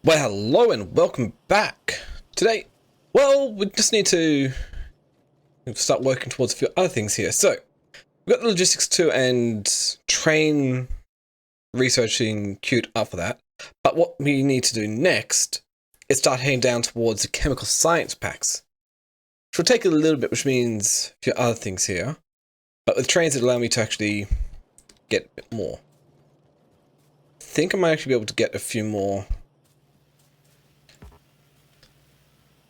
Well, hello and welcome back. Today, well, we just need to start working towards a few other things here. So, we've got the logistics 2 and train researching queued up for that. But what we need to do next is start heading down towards the chemical science packs. Which will take a little bit, which means a few other things here. But with trains, it allow me to actually get a bit more. I think I might actually be able to get a few more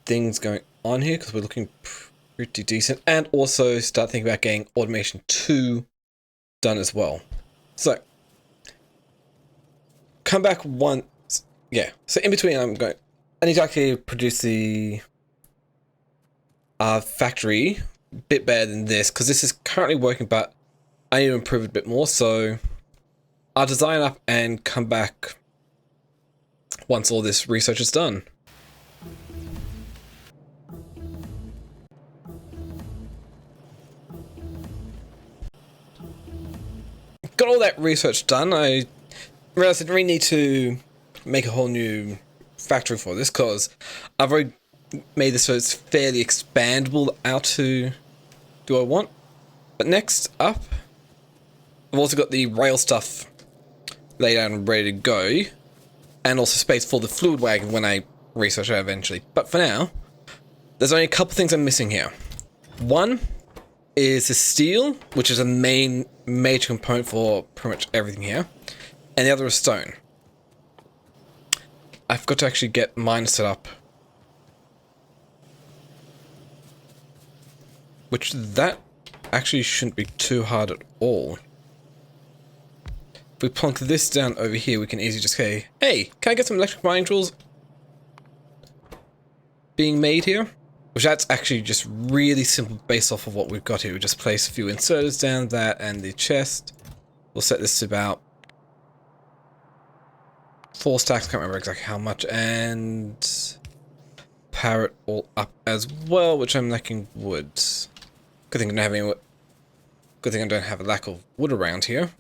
things going on here because we're looking pretty decent, and also start thinking about getting automation 2 done as well. So come back once, yeah, so in between I need to actually produce the factory a bit better than this because this is currently working, but I need to improve it a bit more. So I'll design up and come back once all this research is done. Got all that research done. I realized I really need to make a whole new factory for this because I've already made this so it's fairly expandable out to do I want. But next up, I've also got the rail stuff laid out and ready to go, and also space for the fluid wagon when I research it eventually. But for now, there's only a couple things I'm missing here. One is the steel, which is a major component for pretty much everything here, and the other is stone. I've got to actually get mine set up, which that actually shouldn't be too hard at all. If we plonk this down over here, we can easily just say, hey, can I get some electric mining tools being made here? Which that's actually just really simple based off of what we've got here. We just place a few inserters down that and the chest. We'll set this to about 4 stacks, can't remember exactly how much, and power it all up as well, which I'm lacking wood. Good thing I don't have any wood. Good thing I don't have a lack of wood around here.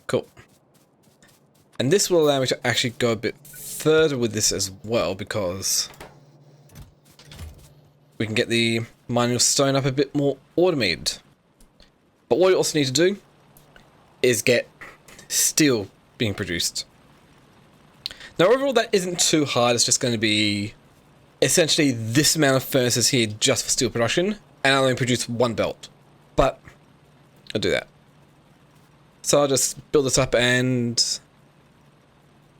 Cool. And this will allow me to actually go a bit further with this as well, because we can get the mining of stone up a bit more automated. But what we also need to do is get steel being produced. Now overall that isn't too hard, it's just going to be essentially this amount of furnaces here just for steel production, and I'll only produce 1 belt. But I'll do that. So I'll just build this up and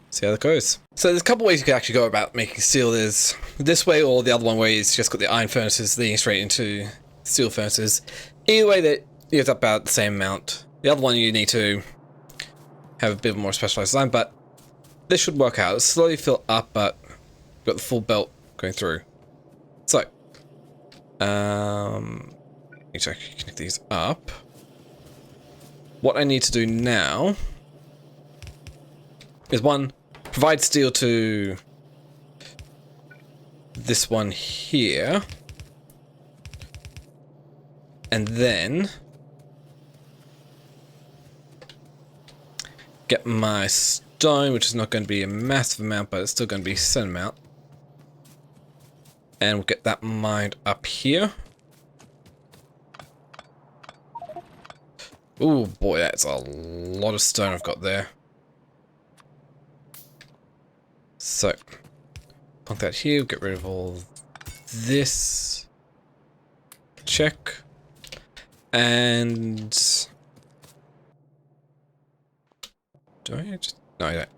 see how that goes. So there's a couple ways you can actually go about making steel. There's this way, or the other one where it's just got the iron furnaces leading straight into steel furnaces. Either way, that you have about the same amount. The other one you need to have a bit more specialized design, but this should work out. It'll slowly fill up, but we've got the full belt going through. So, need to actually connect these up. What I need to do now is one, provide steel to this one here, and then get my stone, which is not going to be a massive amount, but it's still going to be a certain amount, and we'll get that mined up here. Oh boy, that's a lot of stone I've got there. So, plunk that here, get rid of all this. Check. And do I just... No, I don't.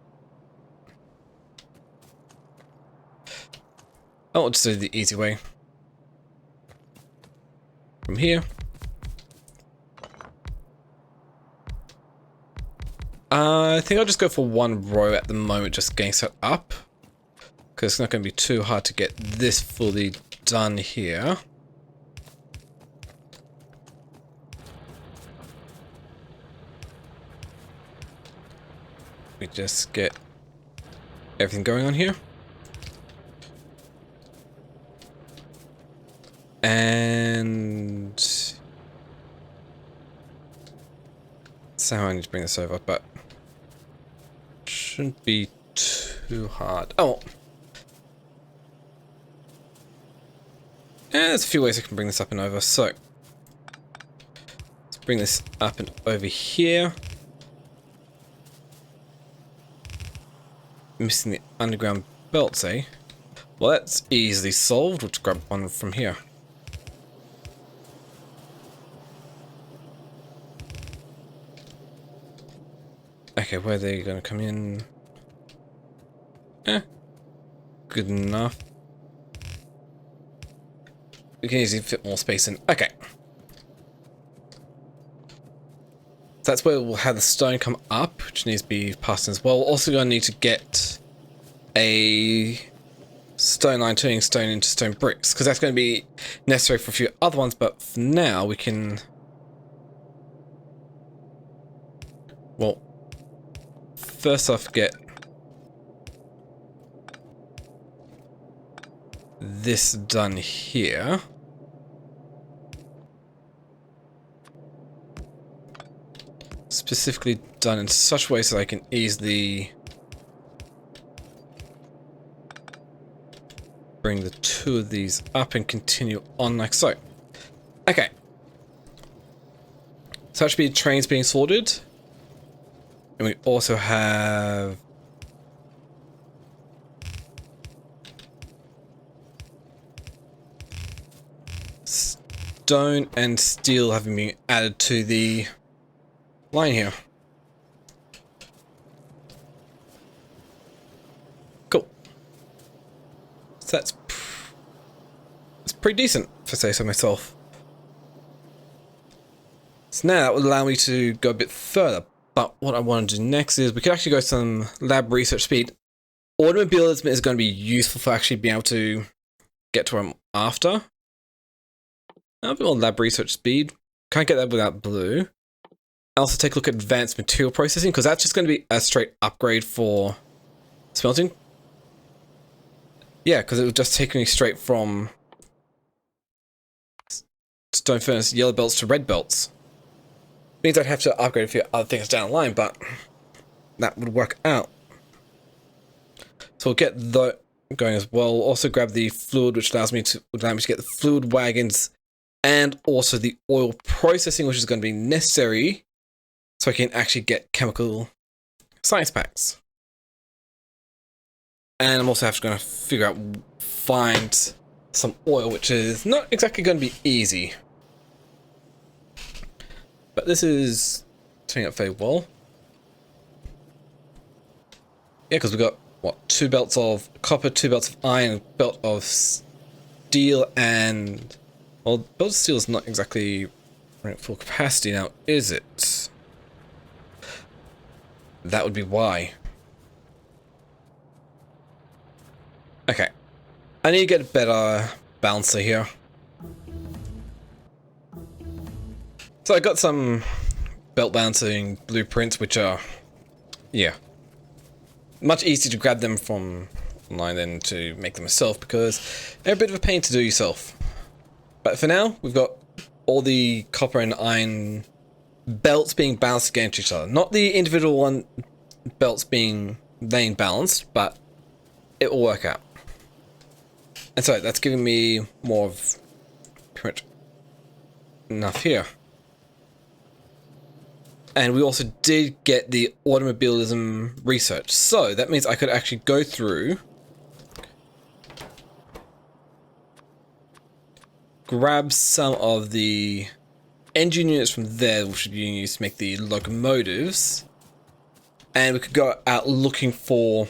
I'll just do the easy way. From here. I think I'll just go for 1 row at the moment, just getting set up, because it's not going to be too hard to get this fully done here. We just get everything going on here. And somehow I need to bring this over, but shouldn't be too hard. Oh. And there's a few ways I can bring this up and over. So, let's bring this up and over here. Missing the underground belts, eh? Well, that's easily solved. Let's grab one from here. Okay, where are they going to come in? Good enough. We can easily fit more space in. Okay. So that's where we'll have the stone come up, which needs to be passed in as well. We're also going to need to get a stone line turning stone into stone bricks, because that's going to be necessary for a few other ones, but for now we can... Well, first off, get this done here. Specifically done in such a way so I can easily bring the two of these up and continue on like so. Okay. So that should be trains being sorted. And we also have stone and steel having been added to the line here. Cool. So that's pretty decent, if I say so myself. So now that would allow me to go a bit further. But what I want to do next is we could actually go some lab research speed. Automobilism is going to be useful for actually being able to get to where I'm after. A bit more lab research speed. Can't get that without blue. Also take a look at advanced material processing, because that's just going to be a straight upgrade for smelting. Yeah, because it would just take me straight from stone furnace yellow belts to red belts. Means I'd have to upgrade a few other things down the line, but that would work out. So we'll get that going as well. We'll also grab the fluid, which allows me to get the fluid wagons and also the oil processing, which is going to be necessary so I can actually get chemical science packs. And I'm also going to figure out, find some oil, which is not exactly going to be easy. But this is turning out very well. Yeah, because we've got, what, 2 belts of copper, 2 belts of iron, a belt of steel, and... Well, the belt of steel is not exactly running at full capacity now, is it? That would be why. Okay. I need to get a better balancer here. So I got some belt balancing blueprints, which are, yeah, much easier to grab them from online than to make them yourself, because they're a bit of a pain to do yourself. But for now, we've got all the copper and iron belts being balanced against each other. Not the individual one belts being laying balanced, but it will work out. And so that's giving me more of pretty much enough here. And we also did get the automobilism research. So that means I could actually go through, grab some of the engine units from there, which would be used to make the locomotives. And we could go out looking for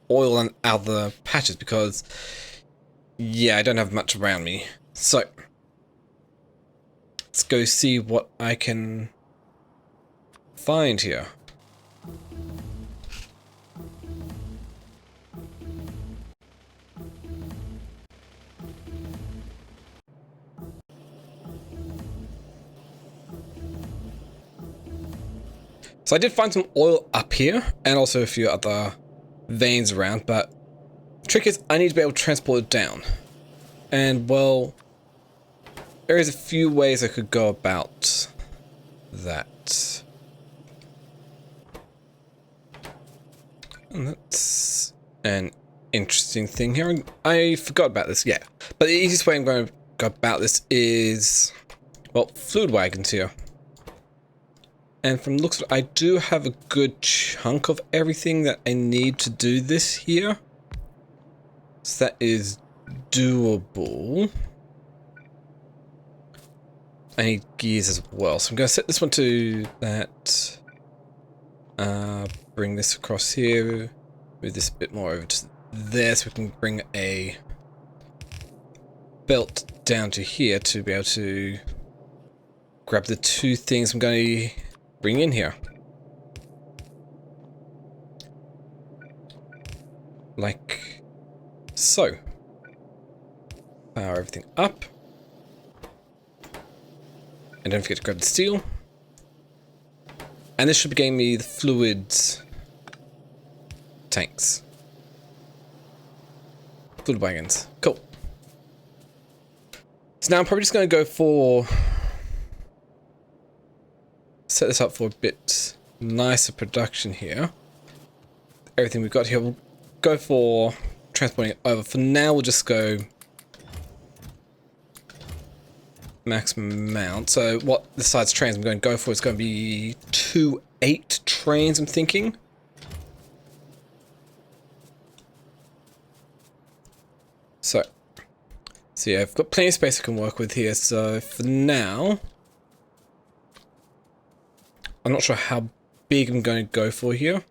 oil and other patches, because, yeah, I don't have much around me. So, let's go see what I can find here. So I did find some oil up here, and also a few other veins around, but the trick is I need to be able to transport it down. And, well, there is a few ways I could go about that. And that's an interesting thing here. I forgot about this, yeah. But the easiest way I'm going to go about this is, well, fluid wagons here. And from the looks of it, I do have a good chunk of everything that I need to do this here. So that is doable. I need gears as well. So I'm going to set this one to that. Bring this across here. Move this a bit more over to there so we can bring a belt down to here to be able to grab the two things I'm going to bring in here. Like so. Power everything up. And don't forget to grab the steel. And this should be getting me the fluids tanks. Fluid wagons. Cool. So now I'm probably just going to go for... set this up for a bit nicer production here. Everything we've got here, we'll go for transporting it over. For now, we'll just go maximum amount. So what the size trains I'm going to go for is going to be 2 8 trains, I'm thinking. So yeah, I've got plenty of space I can work with here. So for now, I'm not sure how big I'm going to go for here.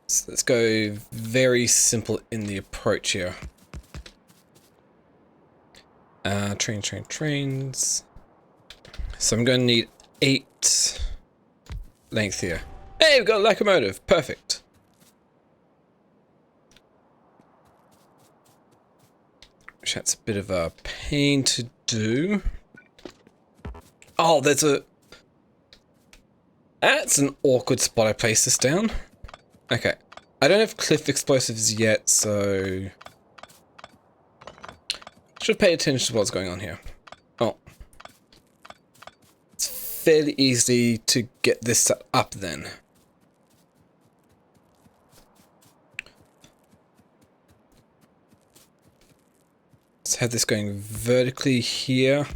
So let's go very simple in the approach here. Trains. So I'm going to need 8 length here. Hey, we've got a locomotive. Perfect. Which that's a bit of a pain to do. Oh, there's a... That's an awkward spot I placed this down. Okay. I don't have cliff explosives yet, so... should pay attention to what's going on here. Oh. It's fairly easy to get this set up then. Let's have this going vertically here.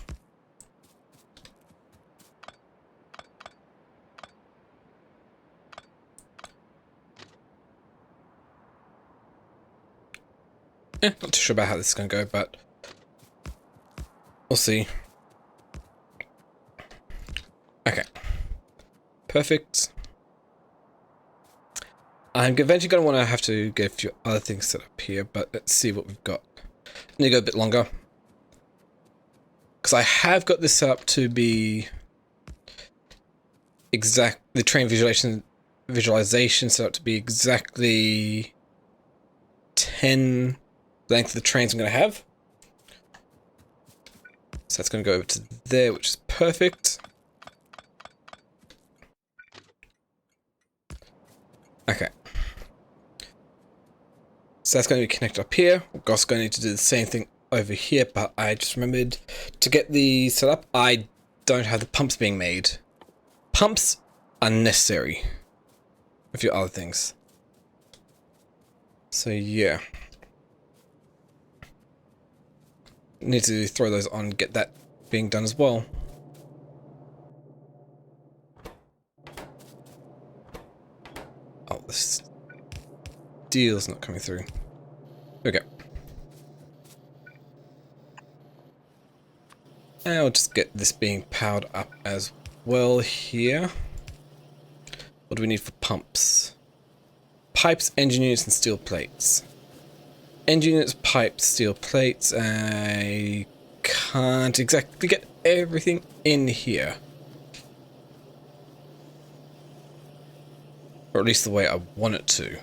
Not too sure about how this is going to go, but we'll see. Okay. Perfect. I'm eventually going to want to have to get a few other things set up here, but let's see what we've got. I need to go a bit longer. Because I have got this set up to be exact, the train visualization set up to be exactly 10 length of the trains I'm going to have. So that's going to go over to there, which is perfect. Okay. So that's going to be connected up here. We're also going to need to do the same thing over here, but I just remembered to get the set up, I don't have the pumps being made. Pumps are necessary. A few other things. So yeah. Need to throw those on, get that being done as well. Oh, this deal's not coming through. Okay. And I'll just get this being powered up as well here. What do we need for pumps? Pipes, engine units, and steel plates. Engine units, pipes, steel plates. I can't exactly get everything in here. Or at least the way I want it to.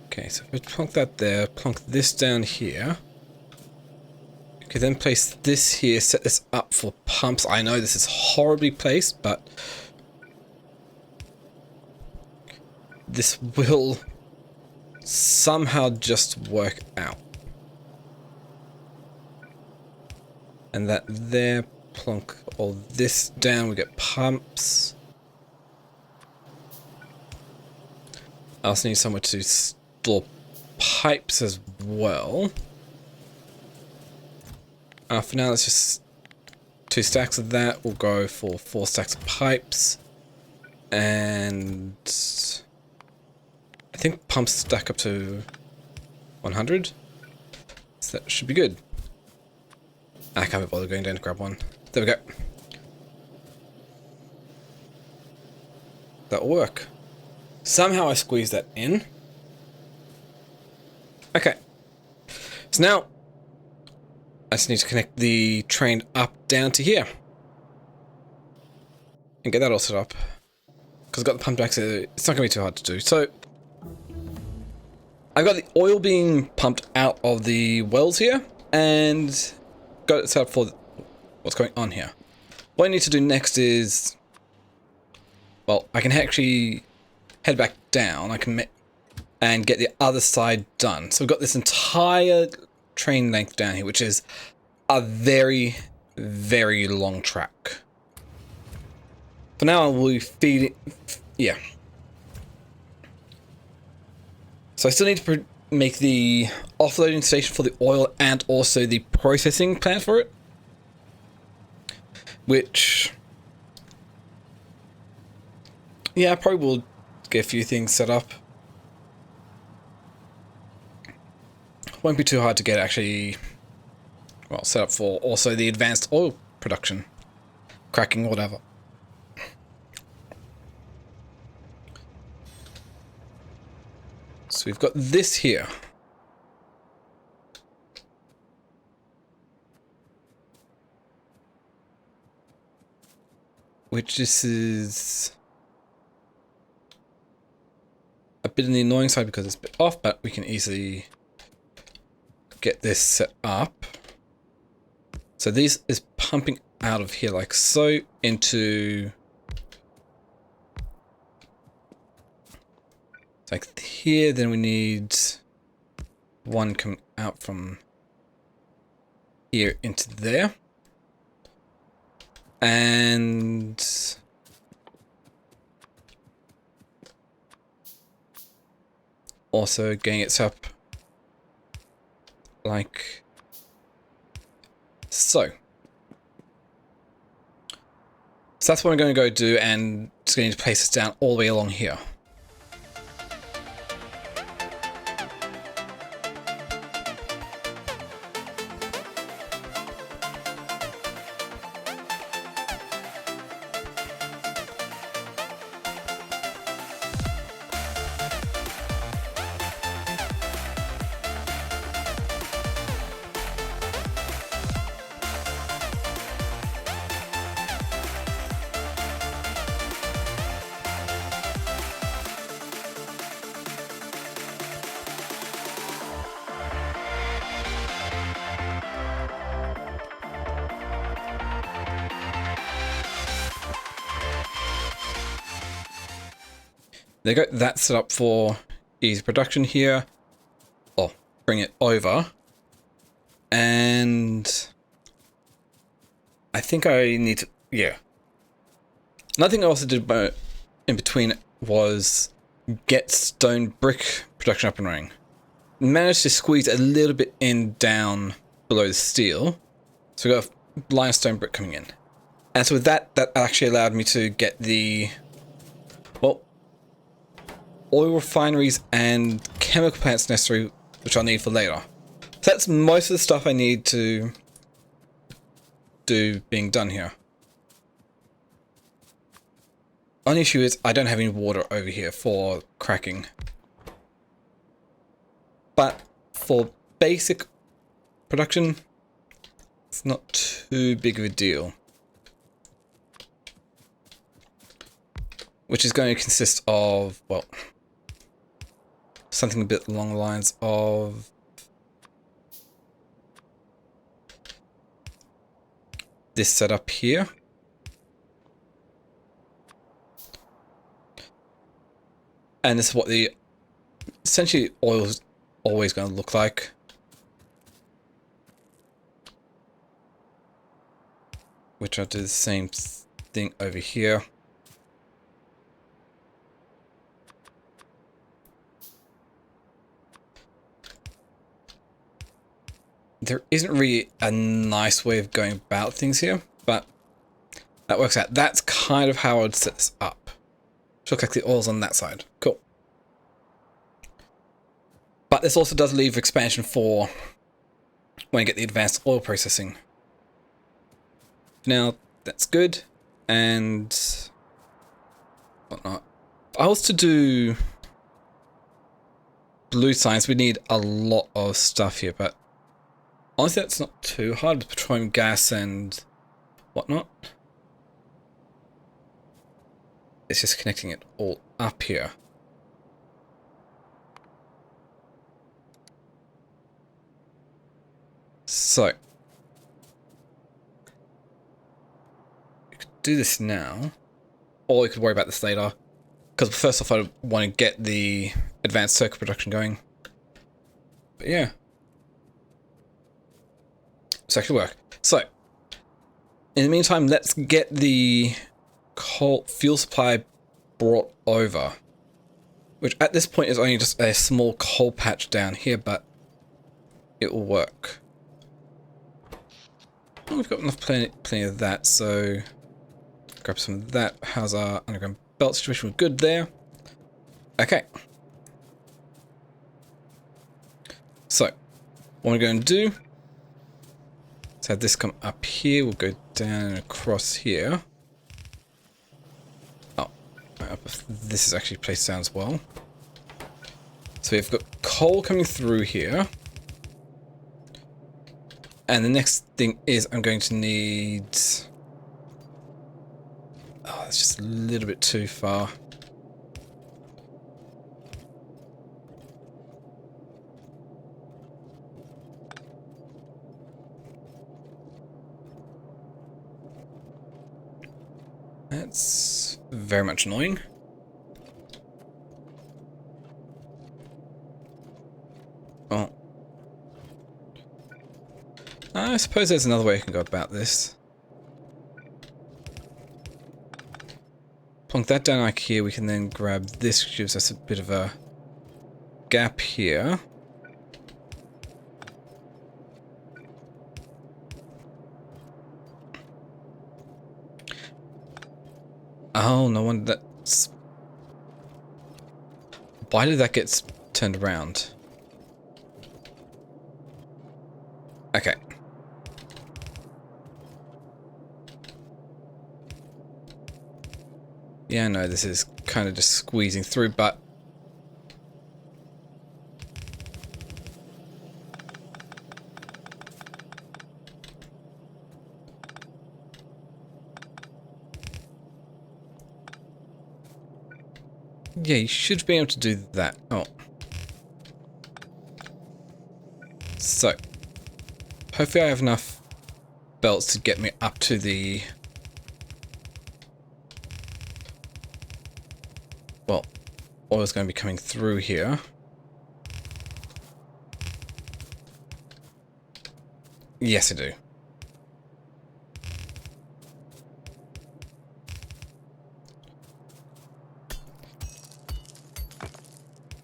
Okay, so if we plonk that there, plonk this down here. Okay, then place this here, set this up for pumps. I know this is horribly placed, but this will somehow just work out. And that there, plonk all this down, we get pumps. I also need somewhere to store pipes as well. For now, let's just 2 stacks of that. We'll go for 4 stacks of pipes. And I think pumps stack up to 100. So that should be good. I can't be bothered going down to grab one. There we go. That'll work. Somehow I squeezed that in. Okay. So now I just need to connect the train up down to here. And get that all set up. Because I've got the pump jacks, it's not going to be too hard to do. So I've got the oil being pumped out of the wells here. And got it set up for what's going on here. What I need to do next is, well, I can actually head back down. I can and get the other side done. So we've got this entire train length down here, which is a very, very long track. For now, we'll feed it. Yeah. So I still need to make the offloading station for the oil and also the processing plant for it. Which, yeah, I probably will get a few things set up. Won't be too hard to get actually, well, set up for also the advanced oil production, cracking, whatever. So we've got this here. Which this is a bit on the annoying side because it's a bit off, but we can easily get this set up. So this is pumping out of here like so into like here. Then we need one coming out from here into there. And also getting it set up like so. So that's what I'm going to go do, and just going to place this down all the way along here. They got that set up for easy production here. Oh, bring it over. And I think I need to, yeah. Another thing I also did in between was get stone brick production up and running. Managed to squeeze a little bit in down below the steel. So we got a line of stone brick coming in. And so with that, that actually allowed me to get the, well, oil refineries and chemical plants necessary, which I'll need for later. So that's most of the stuff I need to do being done here. Only issue is I don't have any water over here for cracking. But for basic production, it's not too big of a deal. Which is going to consist of, well, something a bit along the lines of this setup here. And this is what the essentially oil is always going to look like. Which I'll do the same thing over here. There isn't really a nice way of going about things here, but that works out. That's kind of how I would set this up. Looks like the oil's on that side. Cool. But this also does leave expansion for when you get the advanced oil processing. Now, that's good. And whatnot. If I was to do blue science, we need a lot of stuff here, but honestly, that's not too hard with petroleum gas and whatnot. It's just connecting it all up here. So, you could do this now, or you could worry about this later. Because first off, I want to get the advanced circuit production going. But yeah. This actually work. So, in the meantime, let's get the coal fuel supply brought over. Which at this point is only just a small coal patch down here, but it will work. Oh, we've got enough plenty of that, so grab some of that. How's our underground belt situation? We're good there. Okay. So, what we're going to do is have this come up here. We'll go down and across here. Oh, this is actually placed down as well. So we've got coal coming through here. And the next thing is I'm going to need... Oh, that's just a little bit too far. That's very much annoying. Oh. I suppose there's another way I can go about this. Plonk that down like here, we can then grab this, which gives us a bit of a gap here. Oh, no wonder that's... Why did that get turned around? Okay. Yeah, no, this is kind of just squeezing through, but... Yeah, you should be able to do that. Oh. So. Hopefully I have enough belts to get me up to the... Well, oil's going to be coming through here. Yes, I do.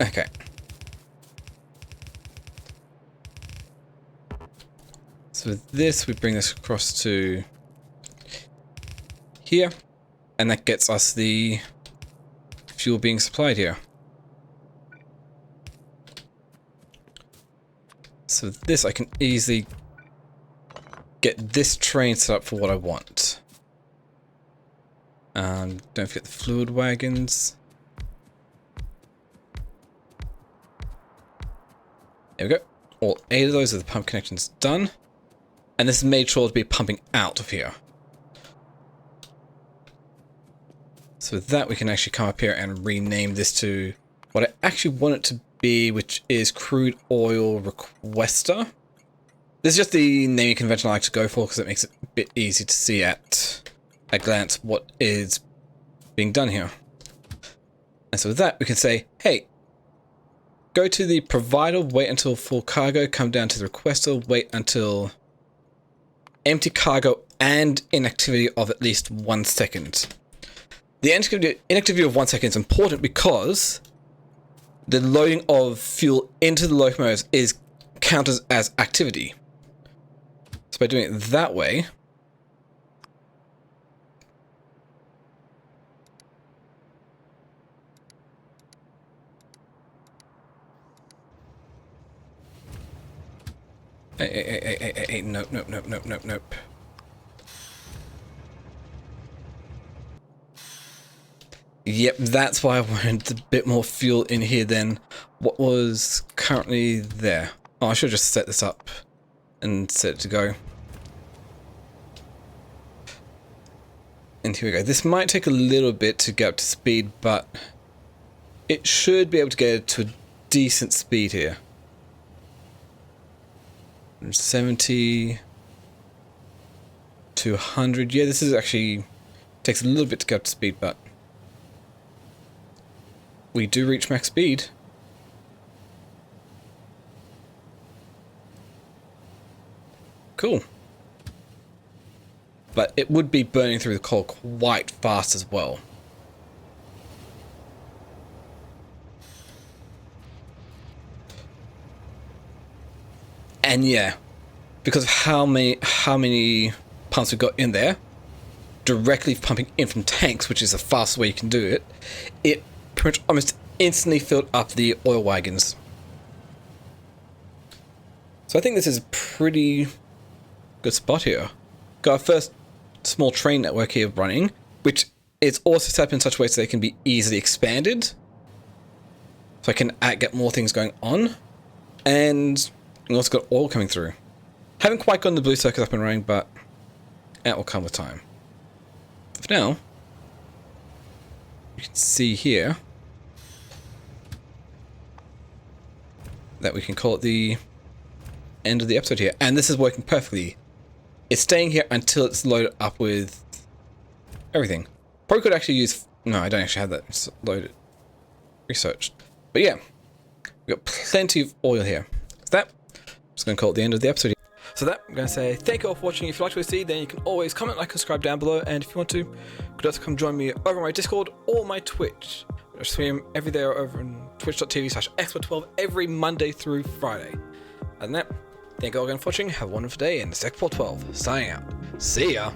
Okay. So with this, we bring this across to here, and that gets us the fuel being supplied here. So with this, I can easily get this train set up for what I want. Don't forget the fluid wagons. There we go. All 8 of those are the pump connections done. And this is made sure to be pumping out of here. So with that, we can actually come up here and rename this to what I actually want it to be, which is Crude Oil Requester. This is just the naming convention I like to go for because it makes it a bit easy to see at a glance what is being done here. And so with that, we can say, hey, go to the provider, wait until full cargo, come down to the requester, wait until empty cargo and inactivity of at least 1 second. The inactivity of 1 second is important because the loading of fuel into the locomotives is counted as activity. So by doing it that way, hey, nope. Yep, that's why I wanted a bit more fuel in here than what was currently there. Oh, I should just set this up and set it to go. And here we go. This might take a little bit to get up to speed, but it should be able to get to a decent speed here. 70 to 100. Yeah, this is actually takes a little bit to get up to speed, but we do reach max speed. Cool. But it would be burning through the coal quite fast as well. And yeah, because of how many pumps we've got in there, directly pumping in from tanks, which is the fastest way you can do it, it pretty much almost instantly filled up the oil wagons. So I think this is a pretty good spot here. Got our first small train network here running, which is also set up in such a way so they can be easily expanded. So I can get more things going on. And we also got oil coming through. Haven't quite gotten the blue circuit up and running, but that will come with time. For now, you can see here that we can call it the end of the episode here. And this is working perfectly. It's staying here until it's loaded up with everything. Probably could actually use... No, I don't actually have that loaded. Researched. But yeah, we've got plenty of oil here. So that, I'm just going to call it the end of the episode here. So that, I'm going to say thank you all for watching. If you liked what you see, then you can always comment, like, and subscribe down below. And if you want to, you could also come join me over on my Discord or my Twitch. I stream every day over on twitch.tv/expert12 every Monday through Friday. And that, thank you all again for watching. Have a wonderful day, and it's Expert12 signing out. See ya!